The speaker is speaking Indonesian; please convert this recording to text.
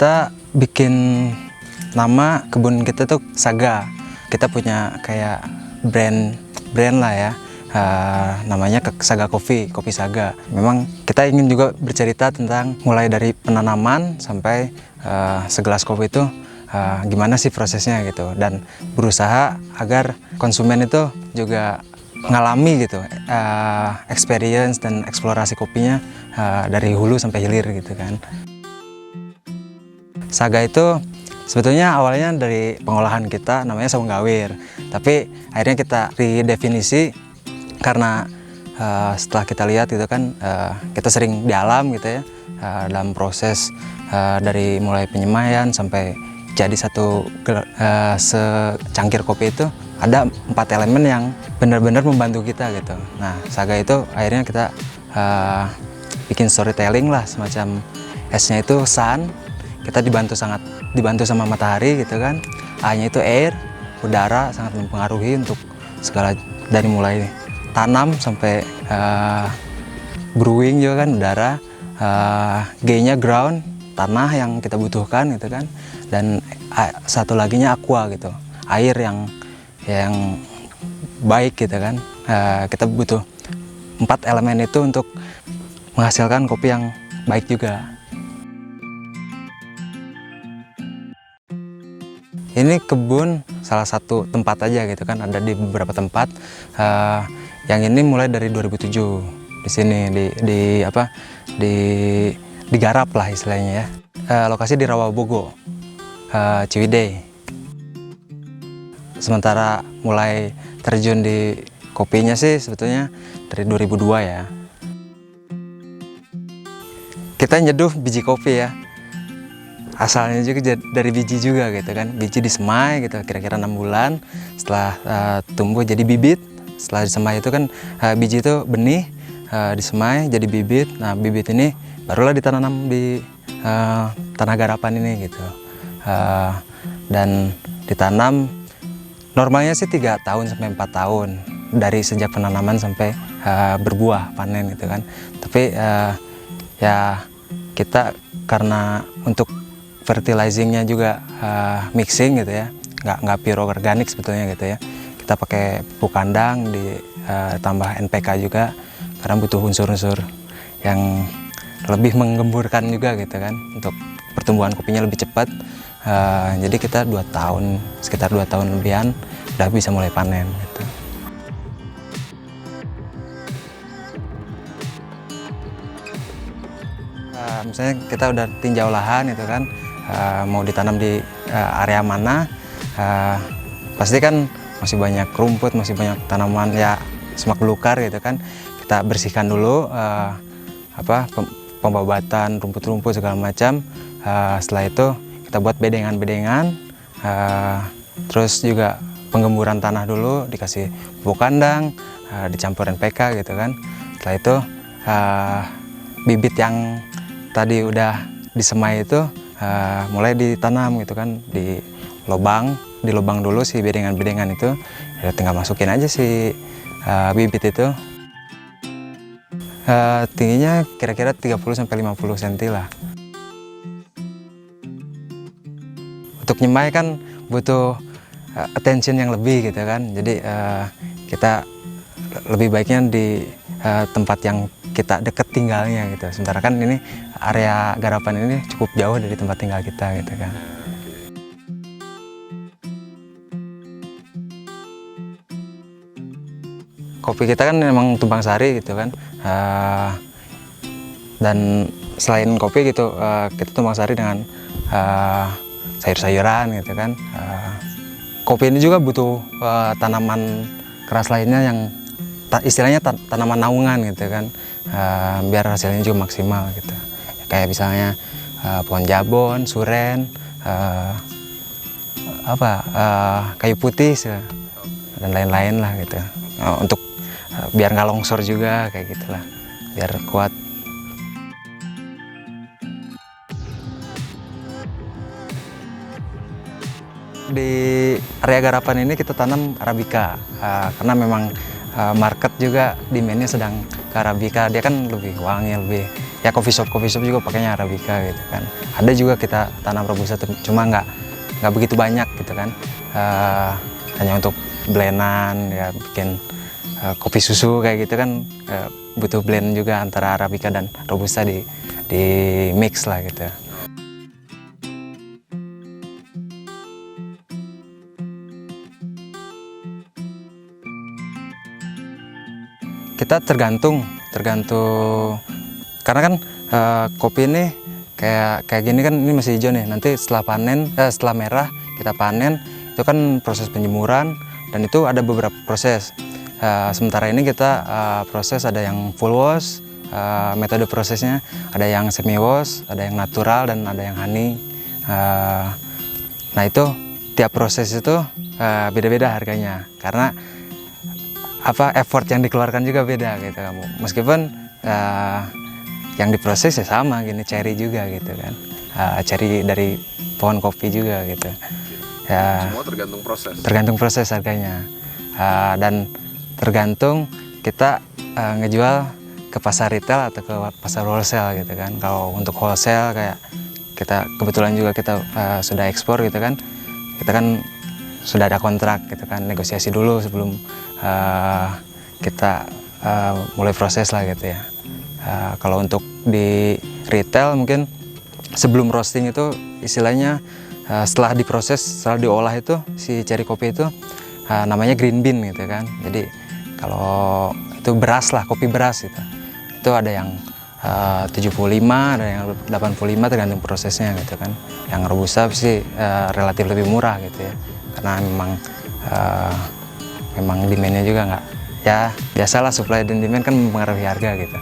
Kita bikin nama kebun kita tuh Saga. Kita punya kayak brand lah ya. Namanya Saga Coffee, Kopi Saga. Memang kita ingin juga bercerita tentang mulai dari penanaman sampai segelas kopi itu gimana sih prosesnya gitu, dan berusaha agar konsumen itu juga ngalami gitu experience dan eksplorasi kopinya dari hulu sampai hilir gitu kan. Saga itu sebetulnya awalnya dari pengolahan kita namanya saung gawir, tapi akhirnya kita redefinisi karena setelah kita lihat gitu kan, kita sering di alam gitu ya, dalam proses dari mulai penyemaian sampai jadi satu secangkir kopi itu ada 4 elemen yang benar-benar membantu kita gitu. Nah, Saga itu akhirnya kita bikin storytelling lah, semacam S-nya itu sun, kita dibantu sama matahari gitu kan. A-nya itu air, udara sangat mempengaruhi untuk segala, dari mulai tanam sampai brewing juga kan udara. G-nya ground, tanah yang kita butuhkan gitu kan. Dan satu laginya aqua gitu, air yang baik gitu kan. Kita butuh 4 elemen itu untuk menghasilkan kopi yang baik juga. Ini kebun salah satu tempat aja gitu kan, ada di beberapa tempat. Yang ini mulai dari 2007 di sini digarap lah istilahnya ya. Lokasi di Rawabogo, Ciwidey. Sementara mulai terjun di kopinya sih sebetulnya dari 2002 ya. Kita nyeduh biji kopi ya. Asalnya juga dari biji juga gitu kan, biji disemai gitu kira-kira 6 bulan, setelah tumbuh jadi bibit. Setelah disemai itu kan biji itu benih, disemai jadi bibit. Nah, bibit ini barulah ditanam di tanah garapan ini gitu. Dan ditanam normalnya sih 3 tahun sampai 4 tahun dari sejak penanaman sampai berbuah panen gitu kan. Tapi ya kita karena untuk fertilizingnya juga mixing gitu ya, nggak pure organik sebetulnya gitu ya. Kita pakai pupuk kandang ditambah NPK juga karena butuh unsur-unsur yang lebih menggemburkan juga gitu kan, untuk pertumbuhan kopinya lebih cepat. Jadi kita sekitar 2 tahun lebihan udah bisa mulai panen gitu. Misalnya kita udah tinjau lahan gitu kan, mau ditanam di area mana, pasti kan masih banyak rumput, masih banyak tanaman ya, semak belukar gitu kan. Kita bersihkan dulu, pembabatan rumput-rumput segala macam. Setelah itu kita buat bedengan-bedengan, terus juga penggemburan tanah dulu, dikasih pupuk kandang, dicampur NPK gitu kan. Setelah itu bibit yang tadi udah disemai itu mulai ditanam gitu kan, di lubang dulu si bedengan-bedengan itu, ya tinggal masukin aja si bibit itu. Tingginya kira-kira 30-50 cm lah. Untuk nyemai kan butuh attention yang lebih gitu kan, jadi kita lebih baiknya di tempat yang kita deket tinggalnya gitu. Sementara kan ini area garapan ini cukup jauh dari tempat tinggal kita gitu kan. Kopi kita kan memang tumpang sari gitu kan, dan selain kopi gitu, kita tumpang sari dengan sayur-sayuran gitu kan. Kopi ini juga butuh tanaman keras lainnya yang istilahnya tanaman naungan gitu kan, biar hasilnya juga maksimal gitu. Kayak misalnya pohon jabon, suren, kayu putih dan lain-lain lah gitu. Untuk biar nggak longsor juga kayak gitulah, biar kuat. Di area garapan ini kita tanam Arabica, karena memang market juga demand-nya sedang ke Arabica. Dia kan lebih wangi, lebih ya coffee shop juga pakainya Arabica gitu kan. Ada juga kita tanam Robusta, cuma nggak begitu banyak gitu kan. Hanya untuk blendan ya, bikin kopi susu kayak gitu kan, butuh blend juga antara Arabica dan Robusta di mix lah gitu. Kita tergantung karena kan kopi ini kayak gini kan, ini masih hijau nih, nanti setelah setelah merah kita panen, itu kan proses penjemuran dan itu ada beberapa proses. Sementara ini kita proses, ada yang full wash, metode prosesnya ada yang semi wash, ada yang natural, dan ada yang honey. Nah itu tiap proses itu beda-beda harganya, karena effort yang dikeluarkan juga beda gitu kamu. Meskipun yang diproses ya sama gini, cherry juga gitu kan, cherry dari pohon kopi juga gitu. Ya, semua tergantung proses. Tergantung proses harganya, dan tergantung kita ngejual ke pasar retail atau ke pasar wholesale gitu kan. Kalau untuk wholesale kayak kita kebetulan juga kita sudah ekspor gitu kan, kita kan sudah ada kontrak gitu kan, negosiasi dulu sebelum kita mulai proses lah gitu ya. Kalau untuk di retail mungkin sebelum roasting itu istilahnya, setelah diproses, setelah diolah itu si cherry kopi itu namanya green bean gitu kan. Jadi kalau itu beras lah, kopi beras gitu, itu ada yang 75, ada yang 85 tergantung prosesnya gitu kan. Yang Robusta sih relatif lebih murah gitu ya, karena memang demandnya juga nggak, ya biasalah supply dan demand kan mempengaruhi harga gitu.